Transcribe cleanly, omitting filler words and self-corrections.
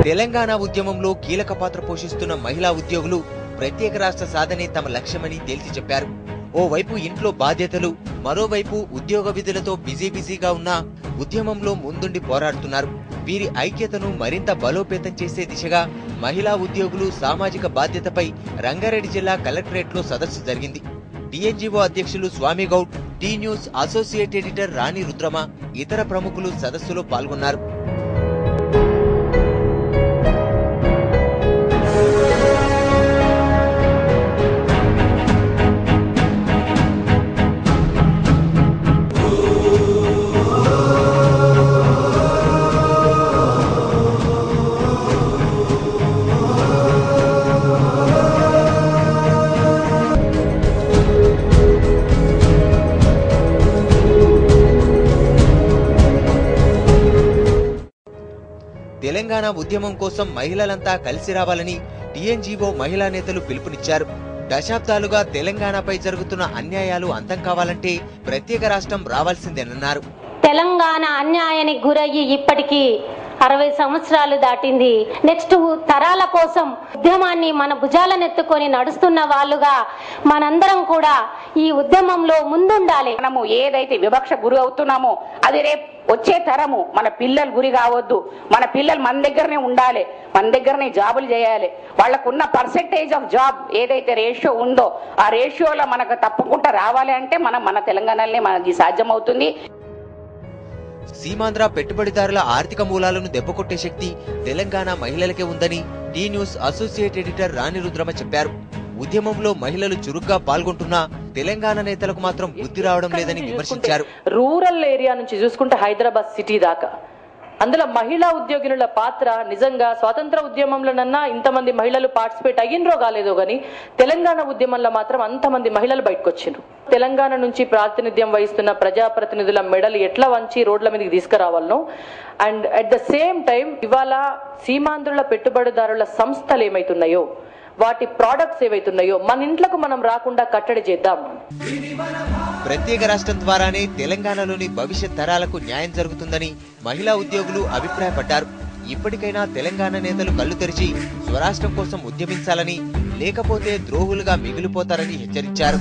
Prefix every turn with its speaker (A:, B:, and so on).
A: తెలంగాణ ఉద్యమంలో కీలక పాత్ర పోషిస్తున్న మహిళా ఉద్యోగులు ప్రత్యేక రాష్ట్ర సాధనే తమ లక్ష్యమని తేల్చి చెప్పారు. ఓవైపు ఇంట్లో బాధ్యతలు, మరోవైపు ఉద్యోగ విధులతో బిజీగా ఉన్న ఉద్యమంలో ముందుండి పోరాడుతున్నారు. వీరి ఐక్యతను మరింత బలోపేతం చేసే దిశగా మహిళా ఉద్యోగులు సామాజిక బాధ్యతపై రంగారెడ్డి జిల్లా కలెక్టరేట్లో సదస్సు జరిగింది. టీఎన్జీఓ అధ్యక్షులు Swamy Goud, T News associate editor Rani Rudrama, ఇతర ప్రముఖులు సదస్సులో పాల్గొన్నారు. తెలంగాణ ఉద్యమం కోసం మహిళలంతా కలిసి రావాలని టీఎన్జీఓ మహిళా నేతలు పిలుపునిచ్చారు. దశాబ్దాలుగా తెలంగాణపై జరుగుతున్న అన్యాయాలు అంతం కావాలంటే ప్రత్యేక రాష్ట్రం రావాల్సిందేనన్నారు.
B: తెలంగాణ అన్యాయానికి గురయ్యి ఇప్పటికీ 60 సంవత్సరాలు దాటింది. నెక్స్ట్ తరాల కోసం ఉద్యమాన్ని మన భుజాలనెత్తుకొని నడుస్తున్న వాళ్ళుగా మనందరం కూడా ఈ ఉద్యమంలో ముందుండాలి.
C: మనము ఏదైతే వివక్ష గురి అవుతున్నామో అది రేపు వచ్చే తరము మన పిల్లలు గురి కావద్దు. మన పిల్లలు మన దగ్గరనే ఉండాలి, మన దగ్గరనే జాబులు చేయాలి. వాళ్ళకున్న పర్సెంటేజ్ ఆఫ్ జాబ్ ఏదైతే రేషియో ఉందో ఆ రేషియోలో మనకు తప్పకుండా రావాలి అంటే మన తెలంగాణలోనే మనకి సాధ్యమవుతుంది.
A: సీమాంధ్ర పెట్టుబడిదారుల ఆర్థిక మూలాలను దెబ్బకొట్టే శక్తి తెలంగాణ మహిళలకే ఉందని tea News associate editor Rani Rudrama చెప్పారు. ఉద్యమంలో మహిళలు చురుగ్గా పాల్గొంటున్నా తెలంగాణ నేతలకు మాత్రం బుద్ధి రావడం లేదని విమర్శించారు.
D: రూరల్ ఏరియా నుంచి చూసుకుంటే హైదరాబాద్ సిటీ దాకా అందులో మహిళా ఉద్యోగినుల పాత్ర నిజంగా స్వాతంత్ర ఉద్యమంలోనన్నా ఇంతమంది మహిళలు పార్టిసిపేట్ అయ్యిండ్రో కాలేదో గానీ తెలంగాణ ఉద్యమంలో మాత్రం అంతమంది మహిళలు బయటకు వచ్చిండ్రు. తెలంగాణ నుంచి ప్రాతినిధ్యం వహిస్తున్న ప్రజాప్రతినిధుల మెడలు ఎట్లా వంచి రోడ్ల మీదకి తీసుకురావాలనో and at the same time ఇవాళ సీమాంధ్రుల పెట్టుబడిదారుల సంస్థలు ఏమైతున్నాయో వాటి ప్రోడక్ట్స్ ఏవైతున్నాయో మన ఇంట్లకు మనం రాకుండా కట్టడి చేద్దాం.
A: ప్రత్యేక రాష్ట్రం ద్వారానే తెలంగాణలోని భవిష్యత్ తరాలకు న్యాయం జరుగుతుందని మహిళా ఉద్యోగులు అభిప్రాయపడ్డారు. ఇప్పటికైనా తెలంగాణ నేతలు కళ్లు తెరిచి స్వరాష్ట్రం కోసం ఉద్యమించాలని, లేకపోతే ద్రోహులుగా మిగిలిపోతారని హెచ్చరించారు.